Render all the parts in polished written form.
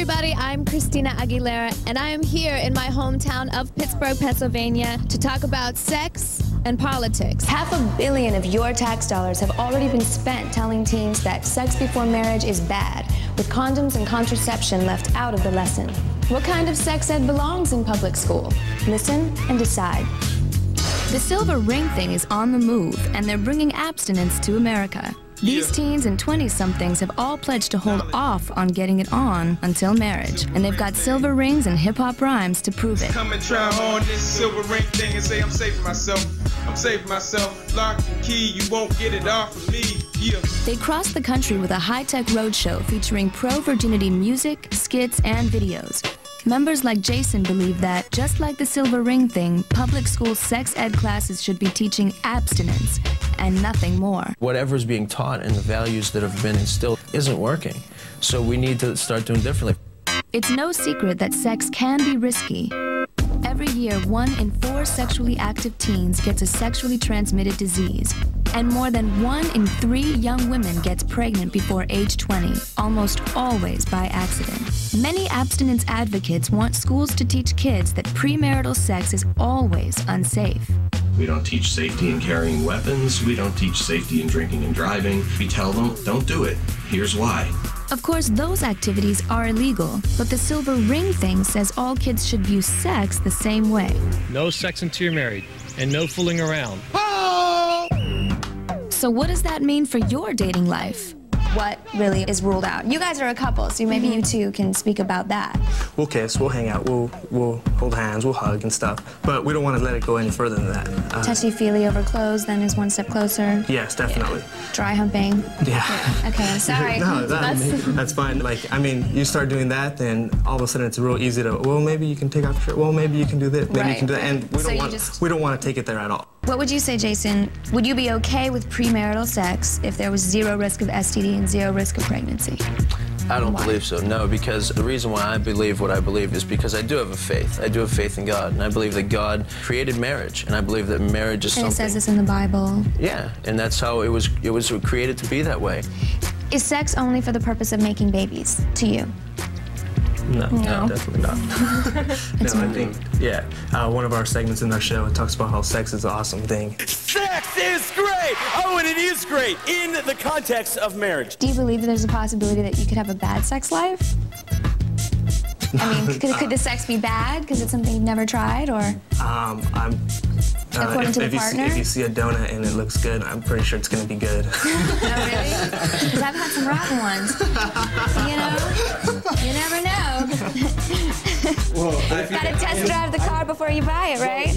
everybody, I'm Christina Aguilera, and I am here in my hometown of Pittsburgh, Pennsylvania, to talk about sex and politics. $500 million of your tax dollars have already been spent telling teens that sex before marriage is bad, with condoms and contraception left out of the lesson. What kind of sex ed belongs in public school? Listen and decide. The silver ring thing is on the move, and they're bringing abstinence to America. These teens and 20-somethings have all pledged to hold off on getting it on until marriage, and they've got silver rings and hip-hop rhymes to prove it. Come and try on this silver ring thing and say I'm saving myself. I'm saving myself. Lock and key, you won't get it off of me. Yeah. They crossed the country with a high-tech roadshow featuring pro-virginity music, skits, and videos. Members like Jason believe that, just like the silver ring thing, public school sex ed classes should be teaching abstinence and nothing more. Whatever's being taught and the values that have been instilled isn't working, so we need to start doing differently. It's no secret that sex can be risky. Every year, 1 in 4 sexually active teens gets a sexually transmitted disease, and more than 1 in 3 young women gets pregnant before age 20, almost always by accident. Many abstinence advocates want schools to teach kids that premarital sex is always unsafe. We don't teach safety in carrying weapons. We don't teach safety in drinking and driving. We tell them, don't do it. Here's why. Of course, those activities are illegal, but the silver ring thing says all kids should view sex the same way. No sex until you're married, and no fooling around. So what does that mean for your dating life? What really is ruled out? You guys are a couple, so maybe you two can speak about that. We'll kiss, we'll hang out, we'll hold hands, we'll hug and stuff, but we don't want to let it go any further than that. Touchy-feely over clothes, then is one step closer. Yes, definitely. Dry humping. Yeah. Okay, I'm sorry. No, that's fine. Like, I mean, you start doing that, then all of a sudden it's real easy to, well, maybe you can take off your shirt, well, maybe you can do this, maybe you can do that, and we don't want to take it there at all. What would you say, Jason? Would you be okay with premarital sex if there was 0 risk of STD and 0 risk of pregnancy? I don't believe so, no, because the reason why I believe what I believe is because I do have a faith. I do have faith in God, and I believe that God created marriage, and I believe that marriage is something... And it says this in the Bible. Yeah, and that's how it was created to be that way. Is sex only for the purpose of making babies, to you? No, definitely not. No, I think, yeah, one of our segments in our show, it talks about how sex is an awesome thing. Sex is great! Oh, and it is great in the context of marriage. Do you believe that there's a possibility that you could have a bad sex life? I mean, could the sex be bad because it's something you've never tried, or? According to the partner? If you see a donut and it looks good, I'm pretty sure it's going to be good. Oh, really? Because I've had some rotten ones. You know? You never know. Well, gotta test drive the car before you buy it, right?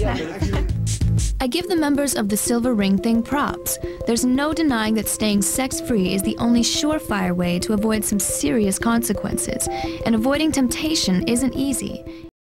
I give the members of the silver ring thing props. There's no denying that staying sex-free is the only surefire way to avoid some serious consequences, and avoiding temptation isn't easy.